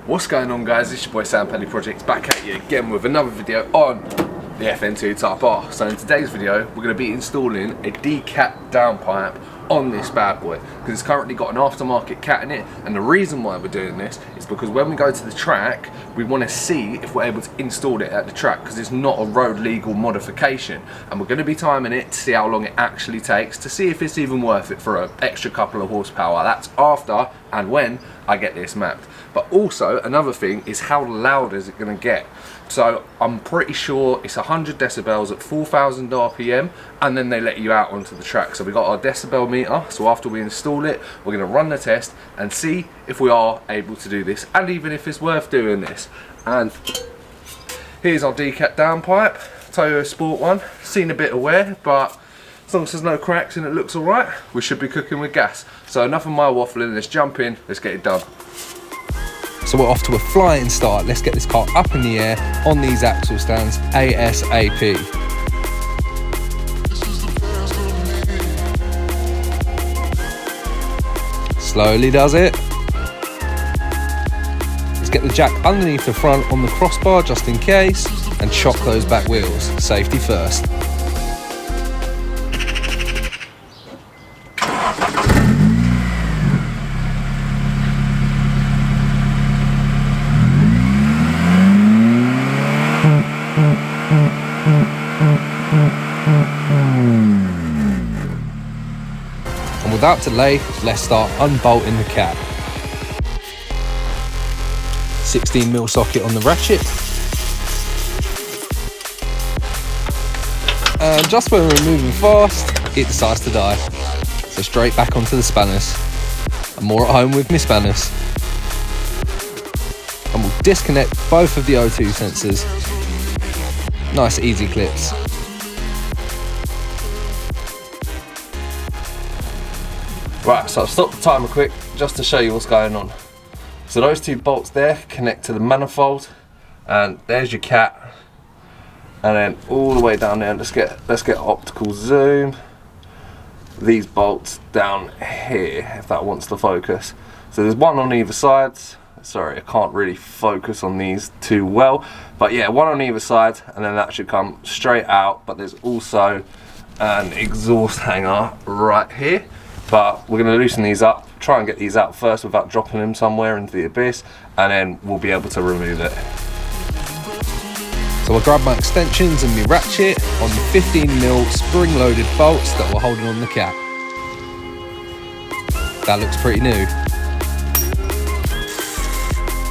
What's going on, guys? It's your boy Sam Penny Projects back at you again with another video on the FN2 Type R. So in today's video we're going to be installing a Decat downpipe on this bad boy because it's currently got an aftermarket cat in it, and the reason why we're doing this is because when we go to the track we want to see if we're able to install it at the track, because it's not a road legal modification, and we're going to be timing it to see how long it actually takes to see if it's even worth it for an extra couple of horsepower. That's after and when I get this mapped. But also another thing is how loud is it going to get. So I'm pretty sure it's 100 decibels at 4,000 RPM, and then they let you out onto the track. So we got our decibel meter, so after we install it we're going to run the test and see if we are able to do this, and even if it's worth doing this. And here's our Decat downpipe, Toyo Sport one. Seen a bit of wear, but as long as there's no cracks and it looks alright, we should be cooking with gas. So enough of my waffling, let's jump in, let's get it done. So we're off to a flying start. Let's get this car up in the air on these axle stands ASAP. Slowly does it. Let's get the jack underneath the front on the crossbar just in case, and chock those back wheels. Safety first. And without delay, let's start unbolting the cap. 16mm socket on the ratchet. And just when we're moving fast, it decides to die. So straight back onto the spanners. I'm more at home with my spanners. And we'll disconnect both of the O2 sensors. Nice easy clips. Right, so I've stopped the timer quick just to show you what's going on. So those two bolts there connect to the manifold, and there's your cat, and then all the way down there, let's get optical zoom. These bolts down here, if that wants to focus. So there's one on either side. Sorry, I can't really focus on these too well, but yeah, one on either side, and then that should come straight out. But there's also an exhaust hanger right here, but we're going to loosen these up, try and get these out first without dropping them somewhere into the abyss, and then we'll be able to remove it. So I grabbed my extensions and my ratchet on the 15mm spring-loaded bolts that were holding on the cap. That looks pretty new.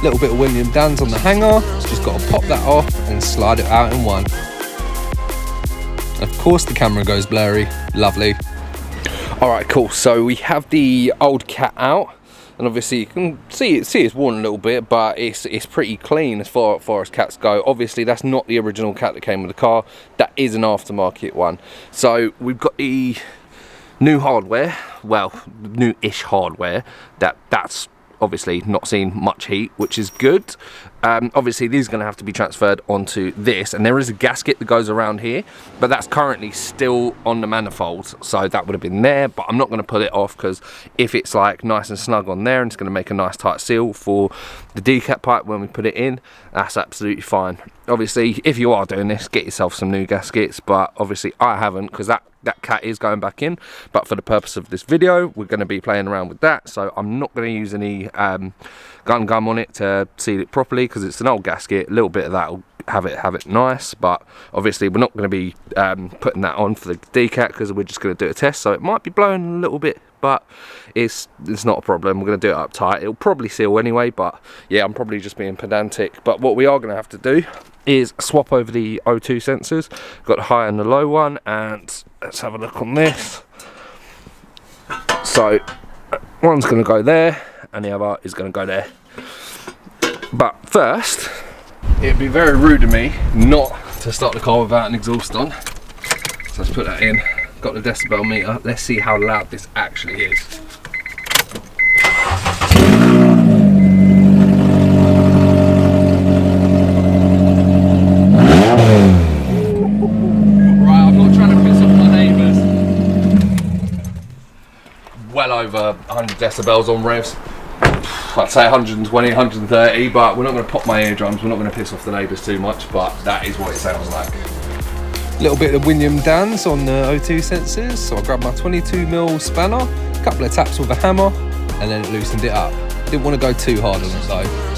Little bit of William Dan's on the hanger, just got to pop that off and slide it out in one. Of course the camera goes blurry, lovely. Alright, cool, so we have the old cat out, and obviously you can see it's worn a little bit, but it's pretty clean as far as cats go. Obviously that's not the original cat that came with the car, that is an aftermarket one. So we've got the new hardware, well, new-ish hardware, that's obviously not seen much heat, which is good. Obviously these are going to have to be transferred onto this, and there is a gasket that goes around here, but that's currently still on the manifold, so that would have been there, but I'm not going to pull it off, because if it's like nice and snug on there and it's going to make a nice tight seal for the Decat pipe when we put it in, that's absolutely fine. Obviously if you are doing this, get yourself some new gaskets, but obviously I haven't, because that cat is going back in, but for the purpose of this video we're going to be playing around with that, so I'm not going to use any gun gum on it to seal it properly, because it's an old gasket. A little bit of that will have it nice, but obviously we're not going to be putting that on for the Decat, because we're just going to do a test, so it might be blowing a little bit, but it's not a problem. We're going to do it up tight. It'll probably seal anyway, but yeah, I'm probably just being pedantic. But what we are going to have to do is swap over the O2 sensors. Got the high and the low one, and let's have a look on this. So one's going to go there and the other is going to go there. But first, it'd be very rude of me not to start the car without an exhaust on. So let's put that in. Got the decibel meter. Let's see how loud this actually is. Right, I'm not trying to piss off my neighbours. Well over 100 decibels on revs. I'd say 120, 130, but we're not going to pop my eardrums, we're not going to piss off the neighbours too much, but that is what it sounds like. A little bit of William Dan's on the O2 sensors, so I grabbed my 22mm spanner, a couple of taps with a hammer, and then it loosened it up. Didn't want to go too hard on it though.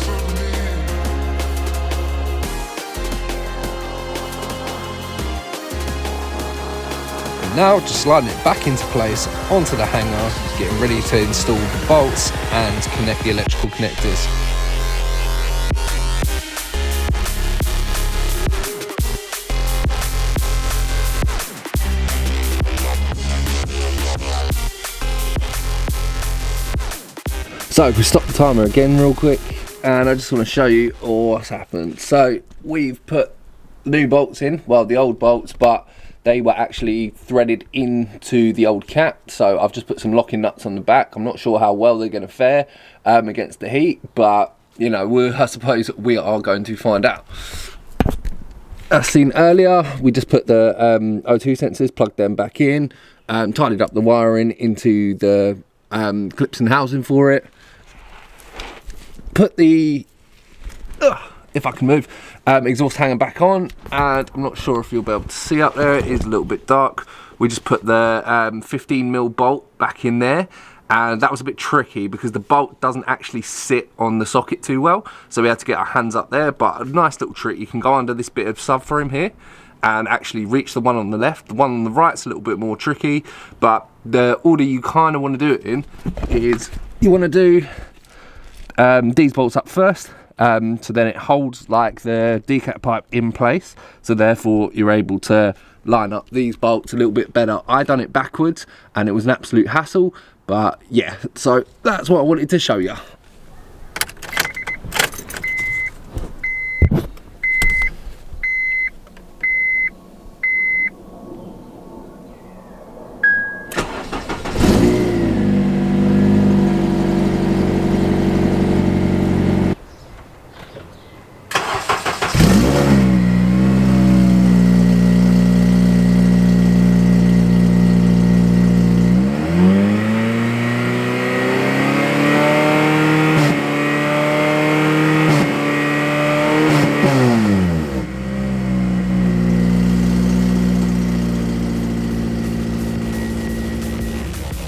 Now just sliding it back into place onto the hanger, getting ready to install the bolts and connect the electrical connectors. So we stop the timer again real quick, and I just want to show you what's happened. So we've put new bolts in, well the old bolts, but they were actually threaded into the old cat, so I've just put some locking nuts on the back. I'm not sure how well they're going to fare against the heat, but you know, I suppose we are going to find out. As seen earlier, we just put the O2 sensors, plugged them back in, tidied up the wiring into the clips and housing for it. Put the, if I can move, exhaust hanger back on, and I'm not sure if you'll be able to see up there, it is a little bit dark. We just put the 15mm bolt back in there, and that was a bit tricky because the bolt doesn't actually sit on the socket too well, so we had to get our hands up there. But a nice little trick, you can go under this bit of subframe here and actually reach the one on the left. The one on the right's a little bit more tricky, but the order you kind of want to do it in is you want to do these bolts up first, so then it holds like the Decat pipe in place, so therefore you're able to line up these bolts a little bit better. I done it backwards and it was an absolute hassle, but yeah, so that's what I wanted to show you.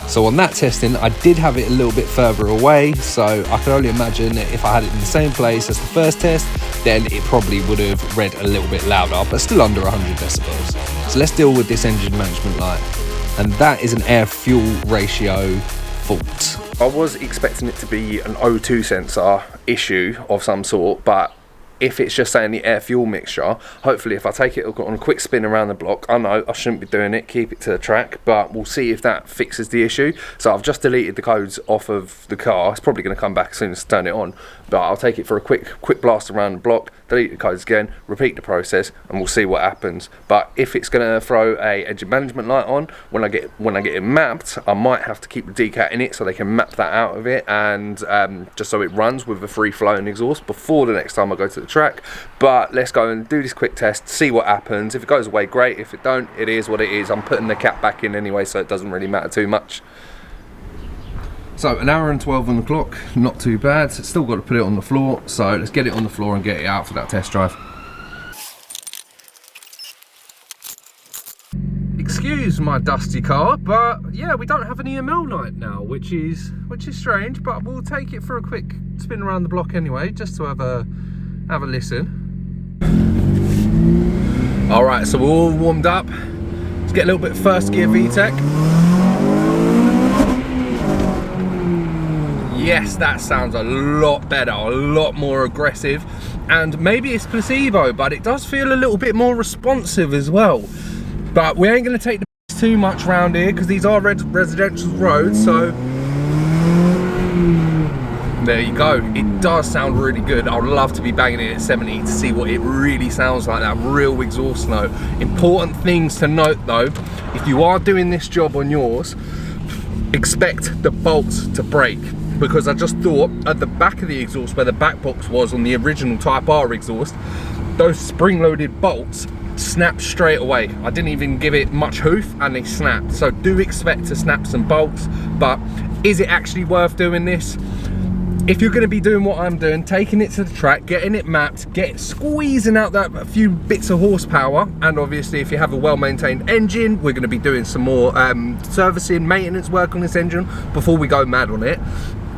So on that testing, I did have it a little bit further away, so I can only imagine that if I had it in the same place as the first test, then it probably would have read a little bit louder, but still under 100 decibels. So let's deal with this engine management light, and that is an air-fuel ratio fault. I was expecting it to be an O2 sensor issue of some sort, but if it's just saying the air fuel mixture, hopefully if I take it on a quick spin around the block, I know I shouldn't be doing it, keep it to the track, but we'll see if that fixes the issue. So I've just deleted the codes off of the car. It's probably going to come back as soon as I turn it on, but I'll take it for a quick blast around the block, delete the codes again, repeat the process, and we'll see what happens. But if it's going to throw a engine management light on when I get it mapped, I might have to keep the Decat in it so they can map that out of it, and just so it runs with a free flowing exhaust before the next time I go to the track. But let's go and do this quick test, see what happens. If it goes away, great. If it don't, it is what it is. I'm putting the cap back in anyway, so it doesn't really matter too much. So an hour and 12 on the clock, not too bad. Still got to put it on the floor, so let's get it on the floor and get it out for that test drive. Excuse my dusty car, but yeah, we don't have an EML light now, which is strange, but we'll take it for a quick spin around the block anyway, just to have a listen. All right, so we're all warmed up. Let's get a little bit of first gear VTEC. Yes, that sounds a lot better, a lot more aggressive, and maybe it's placebo, but it does feel a little bit more responsive as well. But we ain't gonna take the piss too much round here because these are residential roads, so there you go. It does sound really good. I'd love to be banging it at 70 to see what it really sounds like, that real exhaust note. Important things to note though, if you are doing this job on yours, expect the bolts to break, because I just thought at the back of the exhaust where the back box was on the original Type R exhaust, those spring-loaded bolts snapped straight away. I didn't even give it much hoof and they snapped. So do expect to snap some bolts, but is it actually worth doing this? if you're going to be doing what I'm doing, taking it to the track, getting it mapped, squeezing out that few bits of horsepower, and obviously if you have a well-maintained engine, we're going to be doing some more servicing, maintenance work on this engine before we go mad on it.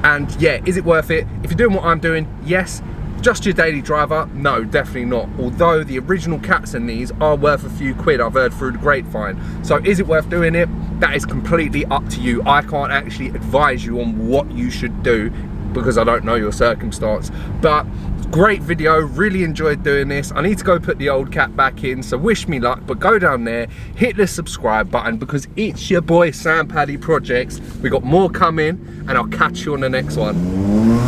And yeah, is it worth it? If you're doing what I'm doing, yes. Just your daily driver? No, definitely not. Although the original cats in these are worth a few quid, I've heard through the grapevine. So is it worth doing it? That is completely up to you. I can't actually advise you on what you should do because I don't know your circumstance. But great video, really enjoyed doing this. I need to go put the old cat back in, so wish me luck, but go down there, hit the subscribe button because it's your boy Sam Paddy Projects. We got more coming and I'll catch you on the next one.